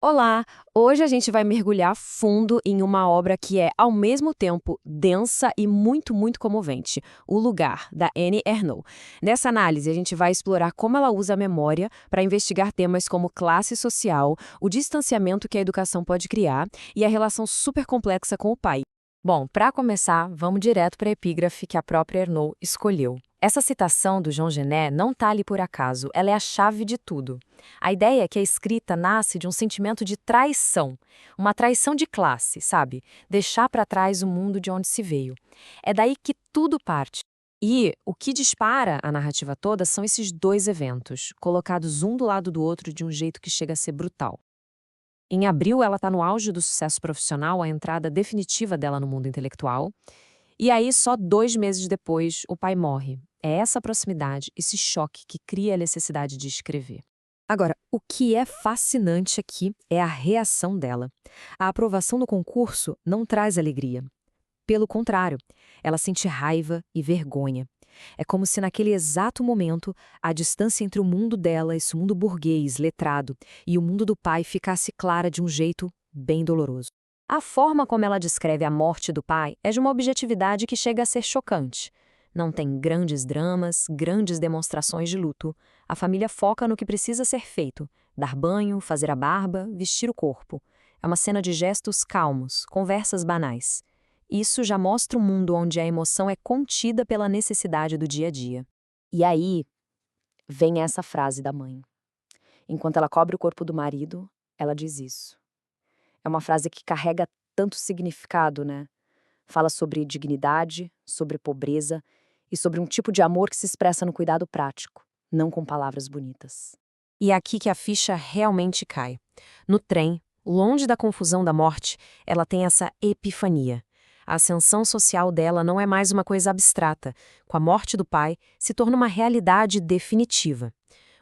Olá! Hoje a gente vai mergulhar fundo em uma obra que é, ao mesmo tempo, densa e muito comovente, O Lugar, da Annie Ernaux. Nessa análise, a gente vai explorar como ela usa a memória para investigar temas como classe social, o distanciamento que a educação pode criar e a relação super complexa com o pai. Bom, para começar, vamos direto para a epígrafe que a própria Ernaux escolheu. Essa citação do Jean Genet não está ali por acaso, ela é a chave de tudo. A ideia é que a escrita nasce de um sentimento de traição, uma traição de classe, sabe? Deixar para trás o mundo de onde se veio. É daí que tudo parte. E o que dispara a narrativa toda são esses dois eventos, colocados um do lado do outro de um jeito que chega a ser brutal. Em abril, ela está no auge do sucesso profissional, a entrada definitiva dela no mundo intelectual. E aí, só 2 meses depois, o pai morre. É essa proximidade, esse choque que cria a necessidade de escrever. Agora, o que é fascinante aqui é a reação dela. A aprovação no concurso não traz alegria. Pelo contrário, ela sente raiva e vergonha. É como se naquele exato momento a distância entre o mundo dela, esse mundo burguês, letrado, e o mundo do pai ficasse clara de um jeito bem doloroso. A forma como ela descreve a morte do pai é de uma objetividade que chega a ser chocante. Não tem grandes dramas, grandes demonstrações de luto. A família foca no que precisa ser feito: dar banho, fazer a barba, vestir o corpo. É uma cena de gestos calmos, conversas banais. Isso já mostra um mundo onde a emoção é contida pela necessidade do dia a dia. E aí vem essa frase da mãe. Enquanto ela cobre o corpo do marido, ela diz isso. É uma frase que carrega tanto significado, né? Fala sobre dignidade, sobre pobreza e sobre um tipo de amor que se expressa no cuidado prático, não com palavras bonitas. E é aqui que a ficha realmente cai. No trem, longe da confusão da morte, ela tem essa epifania. A ascensão social dela não é mais uma coisa abstrata. Com a morte do pai, se torna uma realidade definitiva.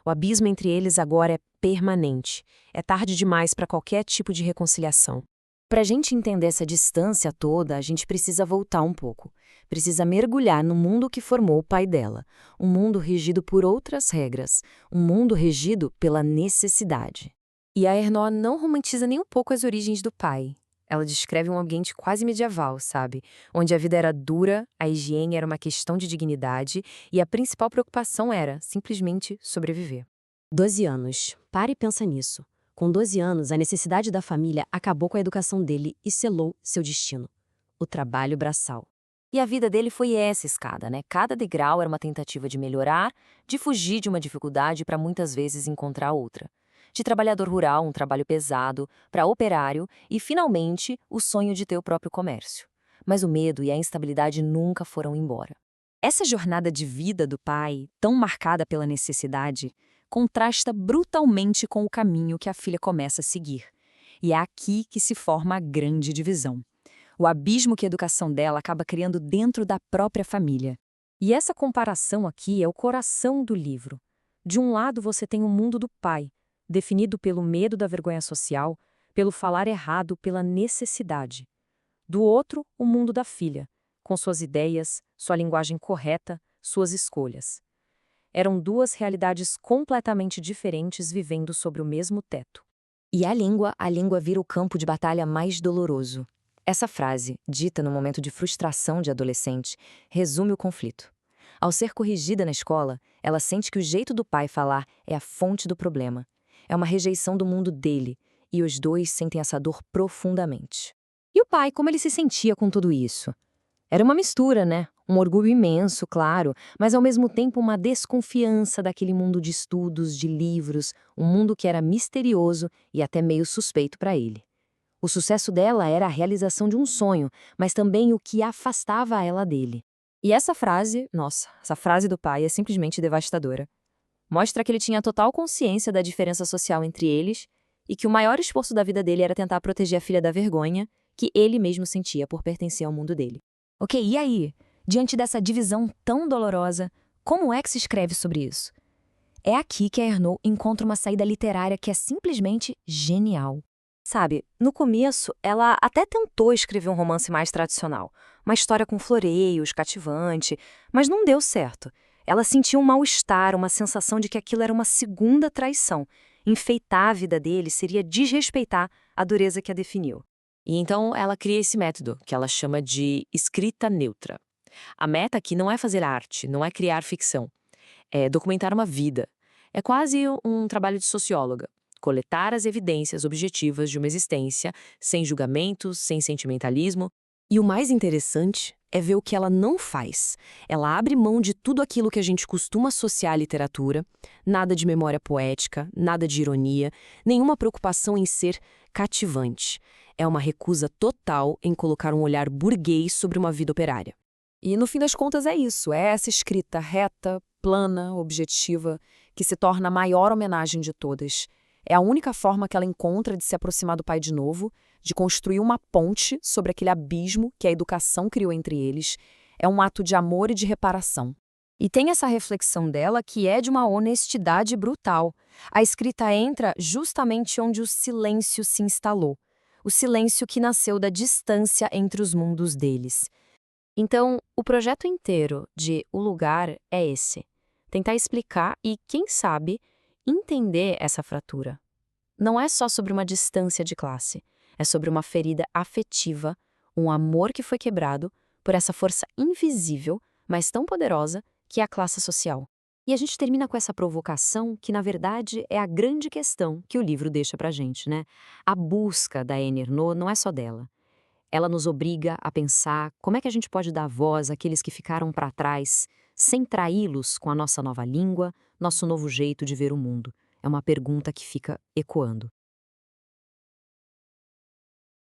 O abismo entre eles agora é permanente. É tarde demais para qualquer tipo de reconciliação. Para a gente entender essa distância toda, a gente precisa voltar um pouco. Precisa mergulhar no mundo que formou o pai dela. Um mundo regido por outras regras. Um mundo regido pela necessidade. E a Ernaux não romantiza nem um pouco as origens do pai. Ela descreve um ambiente quase medieval, sabe? Onde a vida era dura, a higiene era uma questão de dignidade e a principal preocupação era, simplesmente, sobreviver. 12 anos. Pare e pensa nisso. Com 12 anos, a necessidade da família acabou com a educação dele e selou seu destino: o trabalho braçal. E a vida dele foi essa escada, né? Cada degrau era uma tentativa de melhorar, de fugir de uma dificuldade para muitas vezes encontrar outra. De trabalhador rural, um trabalho pesado, para operário e, finalmente, o sonho de ter o próprio comércio. Mas o medo e a instabilidade nunca foram embora. Essa jornada de vida do pai, tão marcada pela necessidade, contrasta brutalmente com o caminho que a filha começa a seguir. E é aqui que se forma a grande divisão. O abismo que a educação dela acaba criando dentro da própria família. E essa comparação aqui é o coração do livro. De um lado você tem o mundo do pai, definido pelo medo da vergonha social, pelo falar errado, pela necessidade. Do outro, o mundo da filha, com suas ideias, sua linguagem correta, suas escolhas. Eram duas realidades completamente diferentes vivendo sobre o mesmo teto. E a língua vira o campo de batalha mais doloroso. Essa frase, dita no momento de frustração de adolescente, resume o conflito. Ao ser corrigida na escola, ela sente que o jeito do pai falar é a fonte do problema. É uma rejeição do mundo dele, e os dois sentem essa dor profundamente. E o pai, como ele se sentia com tudo isso? Era uma mistura, né? Um orgulho imenso, claro, mas ao mesmo tempo uma desconfiança daquele mundo de estudos, de livros, um mundo que era misterioso e até meio suspeito para ele. O sucesso dela era a realização de um sonho, mas também o que afastava ela dele. E essa frase, nossa, essa frase do pai é simplesmente devastadora. Mostra que ele tinha total consciência da diferença social entre eles e que o maior esforço da vida dele era tentar proteger a filha da vergonha que ele mesmo sentia por pertencer ao mundo dele. Ok, e aí? Diante dessa divisão tão dolorosa, como é que se escreve sobre isso? É aqui que a Ernaux encontra uma saída literária que é simplesmente genial. Sabe, no começo, ela até tentou escrever um romance mais tradicional, uma história com floreios, cativante, mas não deu certo. Ela sentiu um mal-estar, uma sensação de que aquilo era uma segunda traição, Enfeitar a vida dele seria desrespeitar a dureza que a definiu. E então ela cria esse método, que ela chama de escrita neutra. A meta aqui não é fazer arte, não é criar ficção, é documentar uma vida. É quase um trabalho de socióloga. Coletar as evidências objetivas de uma existência, sem julgamentos, sem sentimentalismo. E o mais interessante é ver o que ela não faz. Ela abre mão de tudo aquilo que a gente costuma associar à literatura, nada de memória poética, nada de ironia, nenhuma preocupação em ser cativante. É uma recusa total em colocar um olhar burguês sobre uma vida operária. E no fim das contas é isso, é essa escrita reta, plana, objetiva, que se torna a maior homenagem de todas. É a única forma que ela encontra de se aproximar do pai de novo, de construir uma ponte sobre aquele abismo que a educação criou entre eles. É um ato de amor e de reparação. E tem essa reflexão dela que é de uma honestidade brutal. A escrita entra justamente onde o silêncio se instalou. O silêncio que nasceu da distância entre os mundos deles. Então, o projeto inteiro de O Lugar é esse. Tentar explicar e, quem sabe, entender essa fratura. Não é só sobre uma distância de classe. É sobre uma ferida afetiva, um amor que foi quebrado por essa força invisível, mas tão poderosa, que é a classe social. E a gente termina com essa provocação que, na verdade, é a grande questão que o livro deixa pra gente, né? A busca da Annie Ernaux não é só dela. Ela nos obriga a pensar como é que a gente pode dar voz àqueles que ficaram para trás, sem traí-los com a nossa nova língua, nosso novo jeito de ver o mundo. É uma pergunta que fica ecoando.